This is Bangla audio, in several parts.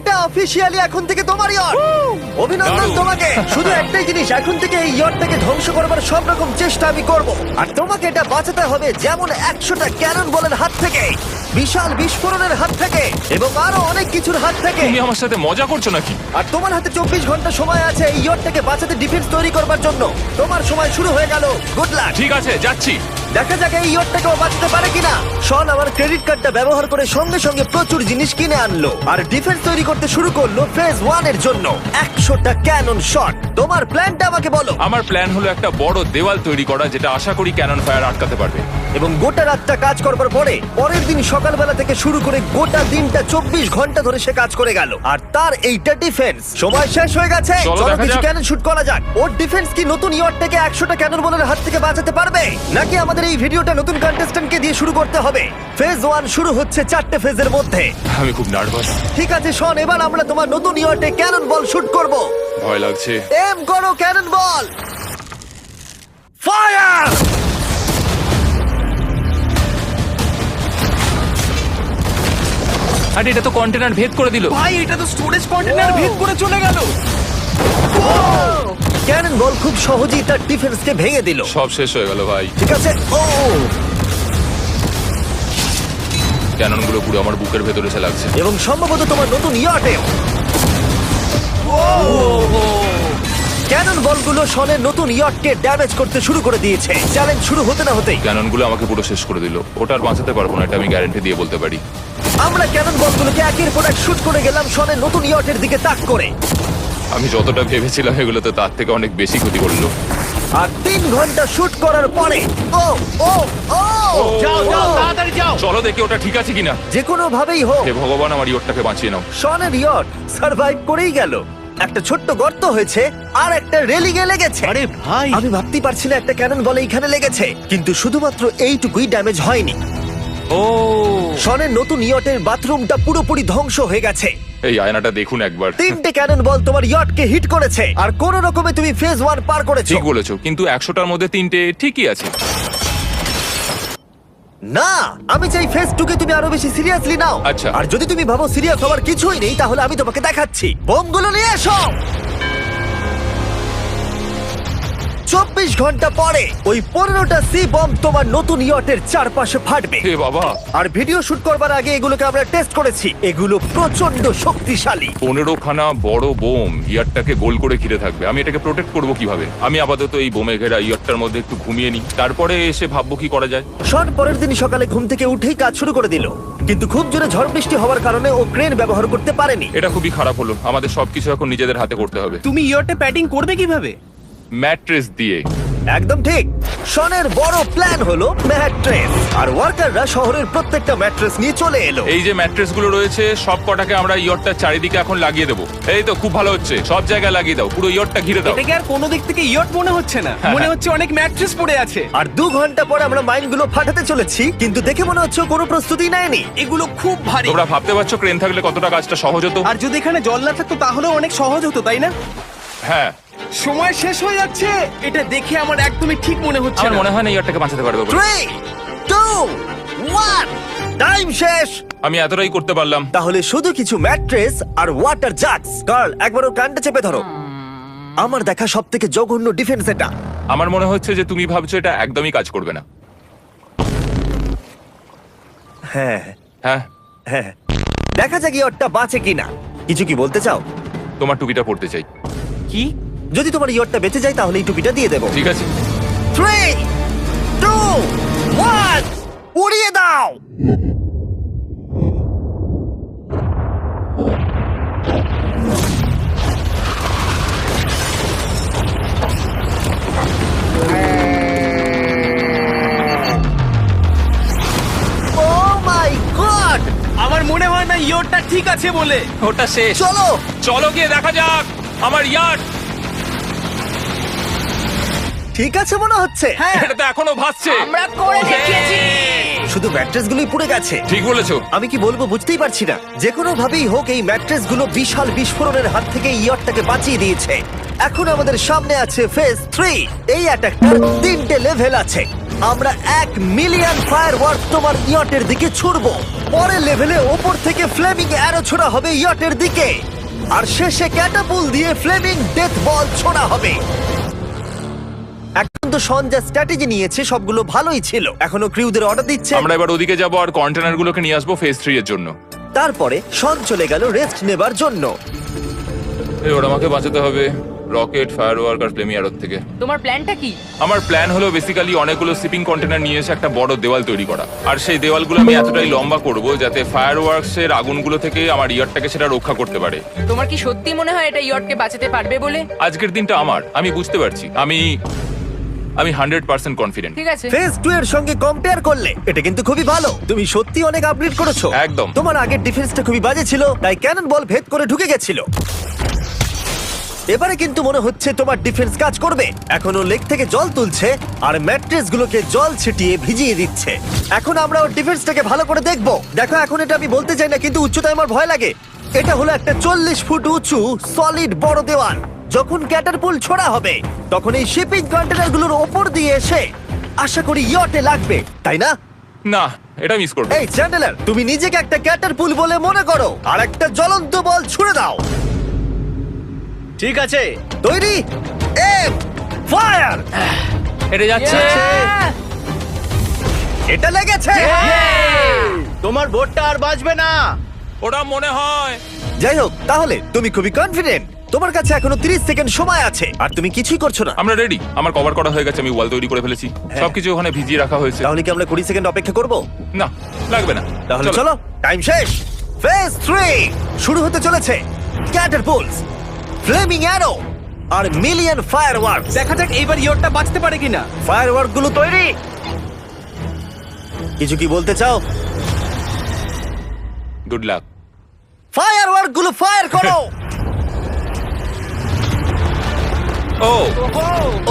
এটা অফিসিয়ালি এখন থেকে তোমার ইয়ট। অভিনন্দন দারুণ। তোমাকে। শুধু একটাই জিনিস, এখন থেকে এই ইয়টটাকে ধ্বংস করবার সব রকম চেষ্টা আমি করব, আর তোমাকে এটা বাঁচাতে হবে যেমন 100টা ক্যানন বলের হাত থেকে, বিশাল বিস্ফোরণের হাত থেকে, এবং আরো অনেক কিছুর হাত থেকে। তুমি আমার সাথে মজা করছো নাকি? আর তোমার হাতে 24 ঘন্টা সময় আছে এই ইয়টটাকে বাঁচাতে, ডিফেন্স তৈরি করবার জন্য। তোমার সময় শুরু হয়ে গেল। Good luck. ঠিক আছে, যাচ্ছি। দেখা যাক এই ইয়টটাকেও বাঁচাতে পারে কিনা। শন আমার ক্রেডিট কার্ডটা ব্যবহার করে সঙ্গে সঙ্গে প্রচুর জিনিস কিনে আনলো আর ডিফেন্স তৈরি করতে শুরু করলো ফেজ 1 এর জন্য 100টা ক্যানন শট। তোমার প্ল্যানটা আমাকে বলো। আমার প্ল্যান হলো একটা বড় দেওয়াল তৈরি করা, যেটা আশা করি ক্যানন ফায়ার আটকাতে পারবে। এবং গোটা রাতটা কাজ করবার পরে পরের দিন সকালবেলা থেকে শুরু করে গোটা দিনটা 24 ঘন্টা ধরে সে কাজ করে গেল, আর তার এইটা ডিফেন্স। সময় শেষ হয়ে গেছে। চলো চলো দেখা কিছু যাক। ক্যানন শুট করা যাক। ওর ডিফেন্স কি নতুন ইয়টটাকে 100টা ক্যানন বলের হাত থেকে বাঁচাতে পারবে, নাকি আমাদের এই ভিডিওটা নতুন কন্টেস্ট্যান্টকে দিয়ে শুরু করতে হবে? ফেজ 1 শুরু হচ্ছে 4টে ফেজের মধ্যে। আমি খুব নার্ভাস। ঠিক আছে শন, এবার আমরা তোমার নতুন ইয়টে ক্যানন বল শুট করব। ভয় লাগছে। এম করো ক্যানন বল। ফায়ার! আরে এটা তো কন্টেনার ভেদ করে দিল। ভাই এটা তো স্টোরেজ কন্টেনার ভেদ করে চলে গেল। ক্যানন বল খুব সহজেই তার ডিফেন্সকে ভেঙে দিল। সব শেষ হয়ে গেল ভাই। ঠিক আছে। ও ক্যানন গুলো পুরো আমার বুকের ভেতরে এসে লাগছে। এবং সম্ভবত তোমার নতুন ইয়টেও। ক্যানন বলগুলো শনের নতুন ইয়টকে ড্যামেজ করতে শুরু করে দিয়েছে। চ্যালেঞ্জ শুরু হতে না হতেই ক্যানন গুলো আমাকে পুরো শেষ করে দিল। ওটা আর বাঁচাতে পারবো না, এটা আমি গ্যারান্টি দিয়ে বলতে পারি। আমরা ক্যানন বলগুলোকে একের পর এক শুট করে গেলাম শনের নতুন ইয়টের দিকে তাক করে। আমি যতটা ভেবেছিলাম এগুলো তো তার থেকে অনেক বেশি ক্ষতি করলো। আর 3 ঘন্টা শুট করার পরে ও ও ও যাও যাও তাড়াতাড়ি যাও। চলো দেখি ওটা ঠিক আছে কিনা। যে কোনো ভাবেই হোক হে ভগবান, আমার ইয়টটাকে বাঁচিয়ে নাও। শনের ইয়ট সার্ভাইভ করেই গেল। একটা ছোট্ট গর্ত হয়েছে আর একটা রেলিংয়ে লেগেছে। আরে ভাই আমি ভাবতেই পারছি না একটা ক্যানন বলে এইখানে লেগেছে, কিন্তু শুধুমাত্র এইটুকুই ড্যামেজ হয়নি। ও শনের নতুন ইয়টের বাথরুমটা পুরোপুরি ধ্বংস হয়ে গেছে। এই আয়নাটা দেখুন একবার। 3টে ক্যানন বল তোমার ইয়টকে হিট করেছে, আর কোন রকমে তুমি ফেজ 1 পার করেছো। ঠিক বলেছো, কিন্তু 100টার মধ্যে 3টে ঠিকই আছে। না, আমি চাই ফেজ 2 কে তুমি আরো বেশি সিরিয়াসলি নাও। আচ্ছা। আর যদি তুমি ভাবো সিরিয়াস হওয়ার কিছুই নেই, তাহলে আমি তোমাকে দেখাচ্ছি। বোমগুলো নিয়ে এসো। 24 ঘন্টা পরে ওই 15টা সি বম তোমার নতুন ইয়টের চারপাশে ফাটবে। হে বাবা, আর ভিডিও শুট করবার আগে এগুলোকে আমরা টেস্ট করেছি। এগুলো প্রচন্ড শক্তিশালী। 15খানা বড় বোম ইয়ারটাকে গোল করে ঘিরে থাকবে। আমি এটাকে প্রোটেক্ট করব কিভাবে? আমি আপাতত এই বোমে ঘেরা ইয়ারটার মধ্যে একটু ঘুমিয়ে নিই, তারপরে এসে ভাববো কি করা যায়। শন পরের দিন সকালে ঘুম থেকে উঠেই কাজ শুরু করে দিল, কিন্তু খুব জোরে ঝড় বৃষ্টি হওয়ার কারণে ও ক্রেন ব্যবহার করতে পারেনি। এটা খুবই খারাপ হলো। আমাদের সবকিছু এখন নিজেদের হাতে করতে হবে। তুমি ইয়রটা প্যাডিং করবে কিভাবে? ম্যাট্রেস দিয়ে। একদম ঠিক। শনের বড় প্ল্যান হলো ম্যাট্রেস, আর ওয়ার্কাররা শহরের প্রত্যেকটা ম্যাট্রেস নিয়ে চলে এলো। এই যে ম্যাট্রেস গুলো রয়েছে সব কটাকে আমরা ইয়রটার চারিদিকে এখন লাগিয়ে দেবো। এই তো খুব ভালো হচ্ছে, সব জায়গায় লাগিয়ে দাও, পুরো ইয়রটা ঘিরে দাও। এটাকে আর কোনো দিক থেকে ইয়ট মনে হচ্ছে না, মনে হচ্ছে অনেক ম্যাট্রেস পড়ে আছে। আর 2 ঘন্টা পরে আমরা মাইনগুলো ফাটাতে চলেছি, কিন্তু দেখে মনে হচ্ছে ও কোনো প্রস্তুতি নেয়নি। এগুলো খুব ভারী। তোমরা ভাবতে পারছো ক্রেন থাকলে কতটা কাজটা সহজ হতো? আর যদি এখানে জল না থাকতো তাহলেও অনেক সহজ হতো, তাই না? হ্যাঁ, সময় শেষ হয়ে যাচ্ছে। এটা দেখে আমার একদমই ঠিক মনে হচ্ছে আমার না। মনে হয় না ইয়রটাকে বাঁচাতে পারবে বলে। 3 2 1 টাইম শেষ। আমি এতটাই করতে পারলাম। তাহলে শুধু কিছু ম্যাট্রেস আর ওয়াটার জাগস। কার্ল, একবার ওর কানটা চেপে ধরো। আমার দেখা সবথেকে জঘন্য ডিফেন্স এটা। আমার মনে হচ্ছে যে তুমি ভাবছো এটা একদমই কাজ করবে না। হ্যাঁ হ্যাঁ, হ্যাঁ, দেখা যাক ইয়টটা বাঁচে কিনা। কিছু কি বলতে চাও? তোমার টুপিটা পড়তে চাই। কি? যদি তোমার ইয়টটা বেঁচে যায় তাহলে এই টুপিটা দিয়ে দেবো। ঠিক আছে। 3 2 1 উড়িয়ে দাও। Oh my God! আমার মনে হয় না ইয়রটা ঠিক আছে বলে। ওটা শেষ। চলো চলো গিয়ে দেখা যাক আমার ইয়ার্ড। ঠিক আছে মনে হচ্ছে। হ্যাঁ এটা তো এখনো ভাসছে। আমরা করে দেখিয়েছি। শুধু ম্যাট্রেস গুলোই পুড়ে গেছে। ঠিক বলেছো। আমি কি বলবো বুঝতেই পারছি না। যে কোনো ভাবেই হোক এই ম্যাট্রেস গুলো বিশাল বিস্ফোরণের হাত থেকে ইয়টটাকে বাঁচিয়ে দিয়েছে। এখন আমাদের সামনে আছে ফেজ 3। এই অ্যাটাকটার 3টে লেভেল আছে। আমরা 1,000,000 ফায়ারওয়ার্ক তোমার ইয়টের দিকে ছুড়বো। পরের লেভেলে ওপর থেকে ফ্লেমিং অ্যারো ছোড়া হবে ইয়টের দিকে, আর শেষে ক্যাটাপুল দিয়ে ফ্লেমিং ডেথ বল ছোড়া হবে। এখন তো শন যা স্ট্র্যাটেজি নিয়েছে সবগুলো ভালোই ছিল, এখনো ক্রিউদের অর্ডার দিচ্ছে। আমরা এবার ওদিকে যাব আর কন্টেনারগুলোকে নিয়ে আসবো ফেজ 3 এর জন্য। তারপরে শন চলে গেল রেস্ট নেবার জন্য। এবার আমাকে বাঁচাতে হবে রকেট, ফায়ারওয়ার্ক আর ফ্লেমি অ্যারোর থেকে। তোমার প্ল্যানটা কি? আমার প্ল্যান হলো বেসিক্যালি অনেকগুলো শিপিং কন্টেনার নিয়ে এসে একটা বড় দেওয়াল তৈরি করা, আর সেই দেওয়ালগুলো আমি এতটাই লম্বা করব যাতে ফায়ারওয়ার্কস এর আগুনগুলো থেকে আমার ইয়ারটাকে সেটা রক্ষা করতে পারে। তোমার কি সত্যি মনে হয় এটা ইয়টকে বাঁচাতে পারবে বলে? আজকের দিনটা আমার, আমি বুঝতে পারছি, আমি 100% কনফিডেন্ট। ঠিক আছে। ফেজ 2 এর সঙ্গে কম্পেয়ার করলে এটা কিন্তু খুবই ভালো। তুমি সত্যি অনেক আপগ্রেড করেছো। একদম। তোমার আগের ডিফেন্সটা খুবই বাজে ছিল, তাই ক্যানন বল ভেদ করে ঢুকে গেছিল। এবারে কিন্তু মনে হচ্ছে তোমার ডিফেন্স কাজ করবে। এখনো লেক থেকে জল তুলছে আর ম্যাট্রেস গুলোকে জল ছিটিয়ে ভিজিয়ে দিচ্ছে। এখন আমরা ওর ডিফেন্সটাকে ভালো করে দেখবো। দেখো, এখন এটা আমি বলতে চাই না, কিন্তু উচ্চতায় আমার ভয় লাগে। এটা হলো একটা 40 ফুট উঁচু সলিড বড় দেওয়াল। যখন ক্যাটারপুল ছোড়া হবে তখন এই শিপিং কন্টেনারগুলোর ওপর দিয়ে এসে আশা করি ইয়টে লাগবে, তাই না? না, এটা মিস করব। এই চ্যান্ডেলার, তুমি নিজেকে একটা ক্যাটারপুল বলে মনে করো আর একটা জ্বলন্ত বল ছুড়ে দাও। ঠিক আছে, তৈরি, এম, ফায়ার! এটা যাচ্ছে। Yeah! এটা লেগেছে। তোমার বোটটা আর বাজবে না। ওটা মনে হয়। যাই হোক, তাহলে তুমি খুবই কনফিডেন্ট। তোমার কাছে এখনো 30 সেকেন্ড সময় আছে আর তুমি কিছুই করছো না। আমরা রেডি, আমার কভার করা হয়ে গেছে, আমি ওয়াল তৈরি করে ফেলেছি, সবকিছু ওখানে ভিজিয়ে রাখা হয়েছে। তাহলে কি আমরা 20 সেকেন্ড অপেক্ষা করব? না, লাগবে না। তাহলে চলো, টাইম শেষ। ফেজ 3 শুরু হতে চলেছে। ক্যাটারপুলস, ফ্লেমিং অ্যারো আর মিলিয়ন ফায়ারওয়ার্ক। দেখা যাক এইবার ইয়টটা বাঁচতে পারে কিনা। ফায়ারওয়ার্ক গুলো তৈরি। কিছু কি বলতে চাও? Good luck. ফায়ারওয়ার্ক গুলো ফায়ার করো। ও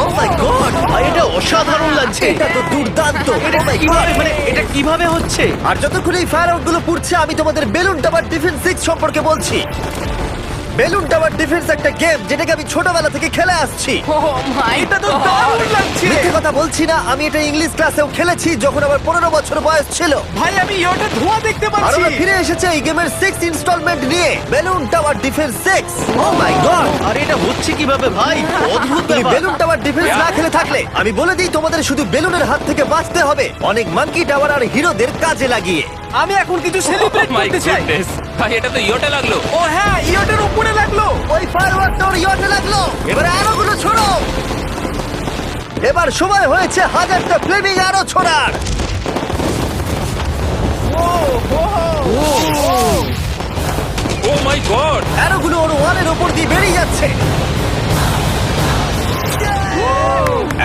ও মাই গড, এটা অসাধারণ লাগছে। এটা তো দুর্দান্ত। এটা Oh my কিভাবে, God! মানে এটা কিভাবে হচ্ছে? আর যতক্ষণ এই ফায়ারওয়ার্ক গুলো পুড়ছে আমি তোমাদের বেলুন টাওয়ার ডিফেন্স 6 সম্পর্কে বলছি। বেলুন টাওয়ার ডিফেন্স একটা গেম যেটাকে আমি ছোটবেলা থেকে খেলে আসছি। Oh my এটা তো God! দারুণ লাগছে। মিথ্যে কথা বলছি না, আমি এটা ইংলিশ ক্লাসেও খেলেছি যখন আমার 15 বছর বয়স ছিল। ভাই, আমি ইয়টের ধোঁয়া দেখতে আর পাচ্ছি। আমরা ফিরে এসেছে এই গেমের 6 ইনস্টলমেন্ট নিয়ে, বেলুন টাওয়ার ডিফেন্স 6। ও মাই গড, আর এটা হচ্ছে কিভাবে ভাই? অদ্ভুত তুমি ব্যাপার। বেলুন টাওয়ার ডিফেন্স না খেলে থাকলে আমি বলে দিই তোমাদের শুধু বেলুনের হাত থেকে বাঁচতে হবে অনেক মাঙ্কি টাওয়ার আর হিরোদের কাজে লাগিয়ে। আমি এখন কিছু সেলিব্রেট মাই করতে চাই। গুডনেস, ভাই এটা তো ইয়োটা লাগলো। ও হ্যাঁ, ইয়টের উপরে লাগলো। ওই ফায়ারওয়ার্কটা ওর ইয়টে লাগলো। এবারে আরোগুলো ছোড়ো। এবার সময় হয়েছে 1000টা ফ্লেমিং আরো ছোড়ার। ও মাই গড, অ্যারোগুলো ওর ওয়ালের উপর দিয়ে বেরিয়ে যাচ্ছে।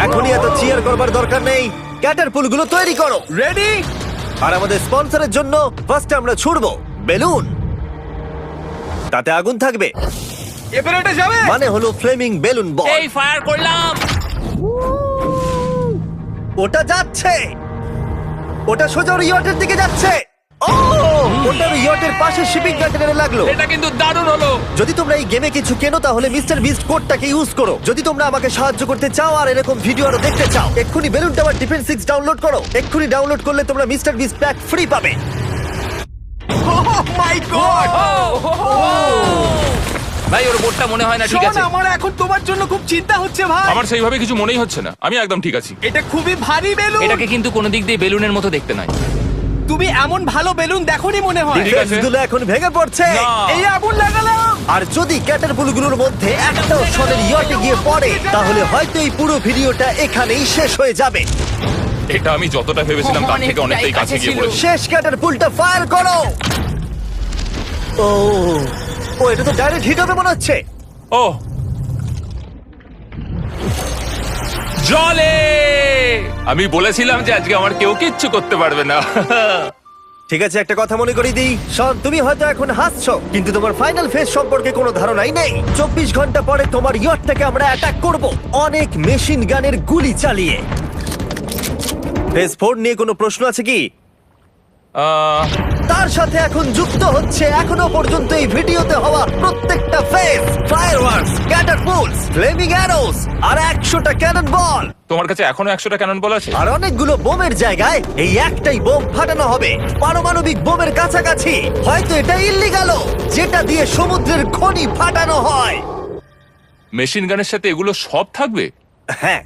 এখনই এত চিয়ার করবার দরকার নেই, ক্যাটারপুলগুলো তৈরি করো। রেডি? আর আমাদের স্পন্সরের জন্য ফার্স্টে আমরা ছুড়বো বেলুন, তাতে আগুন থাকবে, এবার এটা যাবে। মানে হলো ফ্লেমিং বেলুন বল। এই ফায়ার করলাম। ওটা যাচ্ছে, ওটা সোজা ওর ইয়টের দিকে যাচ্ছে। ও, ওটা ওর ইয়টের পাশে শিপিং কন্টেনারে লাগলো। এটা কিন্তু দারুণ হলো। যদি তোমরা এই গেমে কিছু কেনো তাহলে মিস্টার বিস্ট কোডটাকে ইউজ করো। যদি তোমরা আমাকে সাহায্য করতে চাও আর এরকম ভিডিও আরো দেখতে চাও, এক্ষুনি বেলুন টাওয়ার ডিফেন্স 6 ডাউনলোড করো। এক্ষুনি ডাউনলোড করলে তোমরা মিস্টার বিস্ট প্যাক ফ্রি পাবে। ও মাই গড! ভাই ওর বোর্ডটা মনে হয় না ঠিক শোন, আছে। আমার এখন তোমার জন্য খুব চিন্তা হচ্ছে ভাই। আমার সেইভাবে কিছু মনেই হচ্ছে না, আমি একদম ঠিক আছি। এটা খুবই ভারী বেলুন। এটাকে কিন্তু কোনো দিক দিয়ে বেলুনের মতো দেখতে নয়। তুমি এমন ভালো বেলুন দেখোনি মনে হয়। ঠিক আছে। ডিফেন্সগুলো এখন ভেঙে পড়ছে। না। এই আগুন লাগালাম। আর যদি ক্যাটারপুলগুলোর মধ্যে একটাও শনের ইয়টে গিয়ে পড়ে তাহলে হয়তো এই পুরো ভিডিওটা এখানেই শেষ হয়ে যাবে। এটা আমি যতটা ভেবেছিলাম তার থেকে অনেকটাই কাছে গিয়ে পড়েছে। শেষ ক্যাটারপুলটা ফায়ার করো। ও ও, এটা তো ডাইরেক্ট হিট হবে মনে হচ্ছে। ও জলে, আমি বলেছিলাম যে আজকে আমার কেউ কিচ্ছু করতে পারবে না। ঠিক আছে, একটা কথা মনে করিয়ে দিই, শন, তুমি হয়তো এখন হাসছো কিন্তু তোমার ফাইনাল ফেজ সম্পর্কে কোনো ধারণাই নেই। 24 ঘন্টা পরে তোমার ইয়টটাকে আমরা অ্যাটাক করব অনেক মেশিন গানের গুলি চালিয়ে। ফেজ 4 নিয়ে কোনো প্রশ্ন আছে কি? তার সাথে এখন যুক্ত হচ্ছে এখনো পর্যন্ত এই ভিডিওতে হওয়া প্রত্যেকটা face, fireworks, catapults, flaming arrows আর 100টা ক্যানন বল। তোমার কাছে এখনো 100টা ক্যানন বল আছে? আর অনেকগুলো বোমের জায়গায় এই একটাই বোম ফাটানো হবে, পারমাণবিক বোমের কাছাকাছি। হয়তো এটা ইল্লিগাল, যেটা দিয়ে সমুদ্রের খনি ফাটানো হয়। মেশিন গানের সাথে এগুলো সব থাকবে? হ্যাঁ,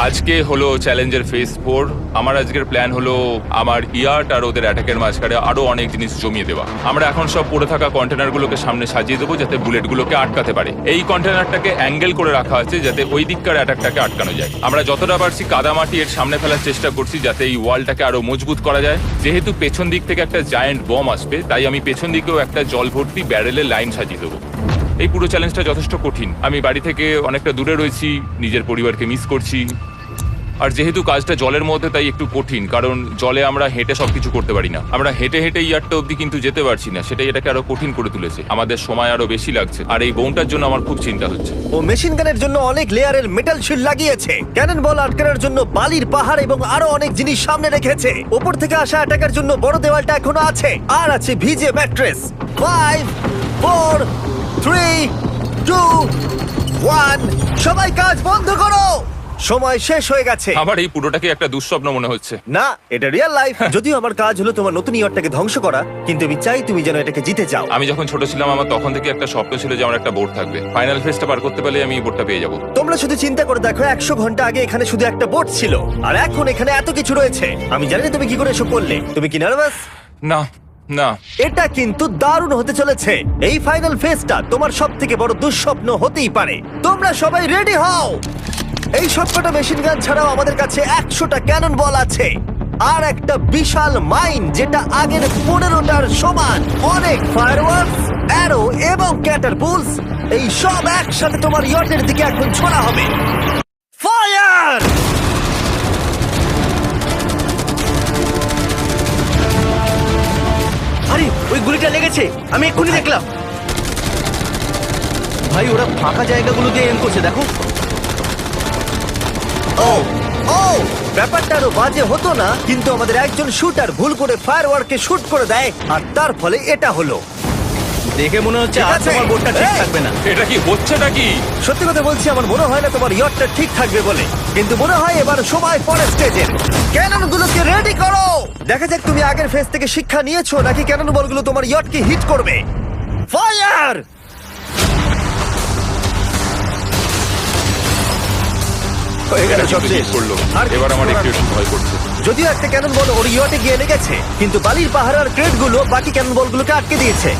আজকে হলো চ্যালেঞ্জের ফেজ 4। আমার আজকের প্ল্যান হলো আমার ইয়ার্ট আর ওদের অ্যাটাকের মাঝখানে আরো অনেক জিনিস জমিয়ে দেওয়া। আমরা এখন সব পড়ে থাকা কন্টেনারগুলোকে সামনে সাজিয়ে দেবো যাতে বুলেটগুলোকে আটকাতে পারে। এই কন্টেনারটাকে অ্যাঙ্গেল করে রাখা আছে যাতে ওই দিককার অ্যাটাকটাকে আটকানো যায়। আমরা যতটা পারছি কাদামাটি এর সামনে ফেলার চেষ্টা করছি যাতে এই ওয়ালটাকে আরো মজবুত করা যায়। যেহেতু পেছন দিক থেকে একটা জায়ান্ট বম আসবে, তাই আমি পেছন দিকেও একটা জল ভর্তি ব্যারেলের লাইন সাজিয়ে দেবো। এই পুরো চ্যালেঞ্জটা যথেষ্ট কঠিন। আমি বাড়ি থেকে অনেকটা দূরে রয়েছি, নিজের পরিবারকে মিস করছি। আর যেহেতু কাজটা জলের মধ্যে, তাই একটু কঠিন, কারণ জলে আমরা হেঁটে সবকিছু করতে পারি না। আমরা হেঁটে হেঁটে ইয়ারটা অব্দি কিন্তু যেতে পারছি না, সেটাই এটাকে আরো কঠিন করে তুলেছে। আমাদের সময় আরো বেশি লাগছে, আর এই বোমটার জন্য আমার খুব চিন্তা হচ্ছে। ও মেশিন গানের জন্য অনেক লেয়ারের মেটাল শিল্ড লাগিয়েছে, ক্যানন বল আটকানোর জন্য বালির পাহাড় এবং আরো অনেক জিনিস সামনে রেখেছে। ওপর থেকে আসা অ্যাটাকের জন্য বড় দেওয়ালটা এখনো আছে, আর আছে ভিজে ম্যাট্রেস। 5 4 3 2 1 সবাই কাজ বন্ধ করো, সময় শেষ হয়ে গেছে। আমার এই পুরোটাকে একটা দুঃস্বপ্ন মনে হচ্ছে। না, এটা রিয়েল লাইফ। যদিও আমার কাজ হলো তোমার নতুন ইয়ারটাকে ধ্বংস করা, কিন্তু আমি চাই তুমি যেন এটাকে জিতে যাও। আমি যখন ছোট ছিলাম, আমার তখন থেকে একটা স্বপ্ন ছিল যে আমার একটা বোট থাকবে। ফাইনাল ফেজটা পার করতে পারলে আমি এই বোটটা পেয়ে যাবো। তোমরা শুধু চিন্তা করে দেখো, 100 ঘন্টা আগে এখানে শুধু একটা বোট ছিল, আর এখন এখানে এত কিছু রয়েছে। আমি জানি না তুমি কি করে এসব করলে। তুমি কি নার্ভাস? না না, এটা কিন্তু দারুণ হতে চলেছে। এই ফাইনাল ফেজটা তোমার সব থেকে বড় দুঃস্বপ্ন হতেই পারে। তোমরা সবাই রেডি হও। এই সবকটা মেশিন গান ছাড়াও আমাদের কাছে 100টা ক্যানন বল আছে, আর একটা বিশাল মাইন যেটা আগের 15টার সমান। অনেক ফায়ারওয়ার্কস, অ্যারো এবং ক্যাটারপুলস, এই সব একসাথে তোমার ইয়টের দিকে এখন ছোড়া হবে। ফায়ার! আরে ওই গুলিটা লেগেছে, আমি এক্ষুনি দেখলাম। ভাই ওরা ফাঁকা জায়গাগুলো দিয়ে এম করছে, দেখো। ও ও ব্যাপারটা আরো বাজে হতো না, কিন্তু আমাদের একজন শুটার ভুল করে ফায়ারওয়ার্ককে শুট করে দেয়, আর তার ফলে এটা হলো। দেখে মনে হচ্ছে ঠিক আর আছে। তোমার বোটটা ঠিক এই! থাকবে না। এটা কি হচ্ছে নাকি? সত্যি কথা বলছি, আমার মনে হয় না তোমার ইয়টটা ঠিক থাকবে বলে, কিন্তু মনে হয় এবার সময় পরে স্টেজের। ক্যাননগুলোকে রেডি করো। দেখা যাক তুমি আগের ফেজ থেকে শিক্ষা নিয়েছো নাকি ক্যানন বলগুলো তোমার ইয়টকে হিট করবে। ফায়ার! হয়ে গেল সব শেষ। করলো। আর এবার আমার কিছু একটু করার নেই। ভয় করছে। যদিও একটা ক্যানন বল ওর ইয়টে গিয়ে লেগেছে, কিন্তু বালির পাহাড় আর ক্রেটগুলো বাকি ক্যানন বলগুলোকে আটকে দিয়েছে।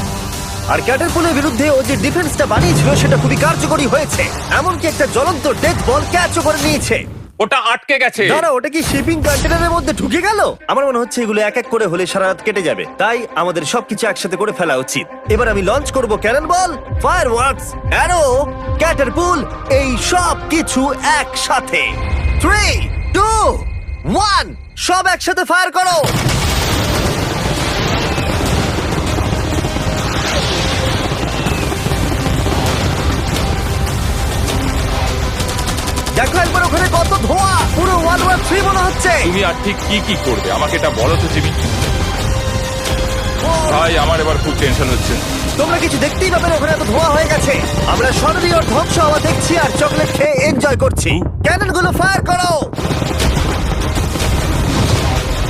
আর ক্যাটারপুলের বিরুদ্ধে ও যে ডিফেন্সটা বানিয়েছিল সেটা খুবই কার্যকরী হয়েছে। এমনকি একটা জ্বলন্ত ডেথ বল ক্যাচও করে নিয়েছে। ওটা আটকে গেছে। দাঁড়া, ওটা কি শিপিং কন্টেনারের মধ্যে ঢুকে গেল? আমার মনে হচ্ছে এগুলো এক এক করে হলে সারা রাত কেটে যাবে, তাই আমাদের সবকিছু একসাথে করে ফেলা উচিত। এবার আমি লঞ্চ করব ক্যানন বল, ফায়ারওয়ার্কস, অ্যারো, ক্যাটারপুল, এই সব কিছু একসাথে। 3 2 1 সব একসাথে ফায়ার করো। দেখো একবার ওখানে কত ধোঁয়া, পুরো ওয়ার্ল্ড ওয়ার 3 মনে হচ্ছে। তুমি আর ঠিক কি কি করবে আমাকে এটা বলো তো জিমি। ভাই আমার এবার খুব টেনশন হচ্ছে। তোমরা কিছু দেখতেই পাবে না, ওখানে এত ধোঁয়া হয়ে গেছে। আমরা সরাসরি ওর ধ্বংস হওয়া দেখছি আর চকলেট খেয়ে এনজয় করছি। ক্যাননগুলো ফায়ার করো।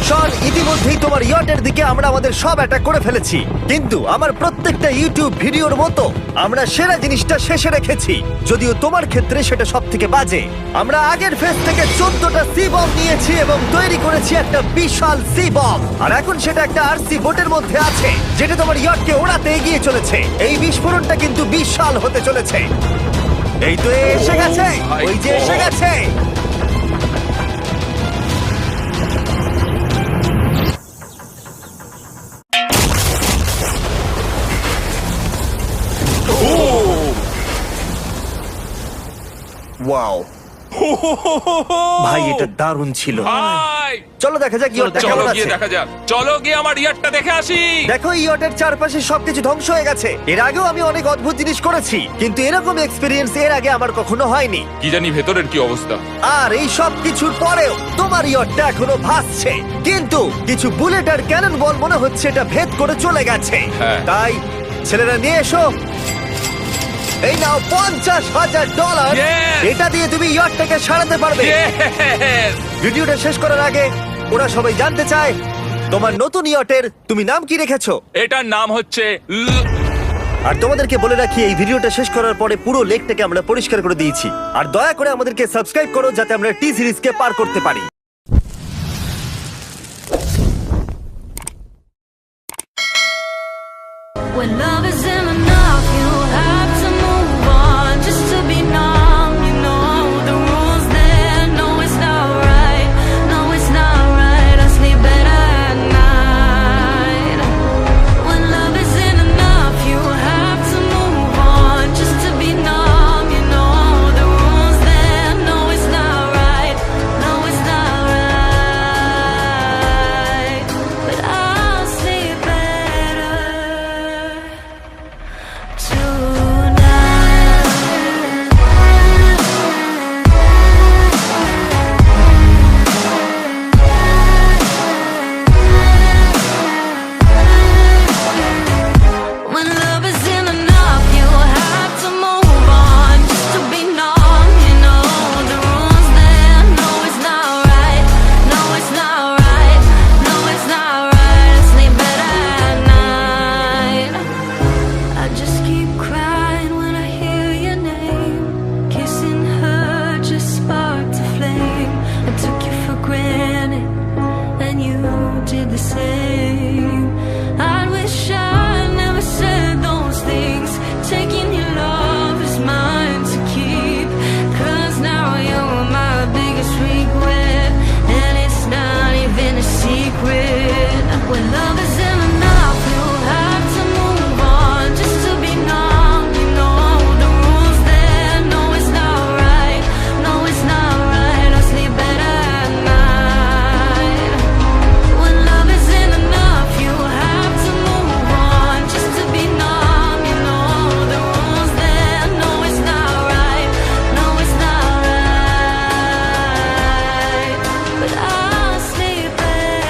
শন, ইতিমধ্যেই তোমার ইয়টের দিকে আমরা আমাদের সব অ্যাটাক করে ফেলেছি, কিন্তু আমার প্রত্যেকটা ইউটিউব ভিডিওর মতো আমরা সেরা জিনিসটা শেষে রেখেছি। যদিও তোমার ক্ষেত্রে সেটা সব থেকে বাজে। আমরা আগের ফেজ থেকে 14টা সি বম নিয়েছি এবং তৈরি করেছি একটা বিশাল সি বম, আর এখন সেটা একটা আরসি বোটের মধ্যে আছে যেটা তোমার ইয়টকে ওড়াতে এগিয়ে চলেছে। এই বিস্ফোরণটা কিন্তু বিশাল হতে চলেছে। এই তো এসে গেছে, ওই যে এসে গেছে। ওয়াও ভাই, এটা দারুণ ছিল। ভাই এই চলো দেখা যাক ইয়টটা চলো কেমন গিয়ে আছে। দেখা যাক, চলো গিয়ে আমার ইয়ারটা দেখে আসি। দেখো ইয়টের চারপাশে সবকিছু ধ্বংস হয়ে গেছে। এর আগেও আমি অনেক অদ্ভুত জিনিস করেছি, কিন্তু এরকম এক্সপিরিয়েন্স এর আগে আমার কখনো হয়নি। কি জানি ভেতরের কি অবস্থা। আর এই সব কিছুর পরেও তোমার ইয়টটা এখনো ভাসছে, কিন্তু কিছু বুলেট আর ক্যানন বল মনে হচ্ছে এটা ভেদ করে চলে গেছে। হ্যাঁ। তাই ছেলেরা নিয়ে এসো, এই নাও $50,000। Yes! এটা দিয়ে তুমি ইয়টটাকে সারাতে পারবে। Yes! ভিডিওটা শেষ করার আগে ওরা সবাই জানতে চায় তোমার নতুন ইয়টের তুমি নাম কি রেখেছো। এটার নাম হচ্ছে আর তোমাদেরকে বলে রাখি, এই ভিডিওটা শেষ করার পরে পুরো লেকটাকে আমরা পরিষ্কার করে দিয়েছি। আর দয়া করে আমাদেরকে সাবস্ক্রাইব করো যাতে আমরা টি সিরিজকে পার করতে পারি।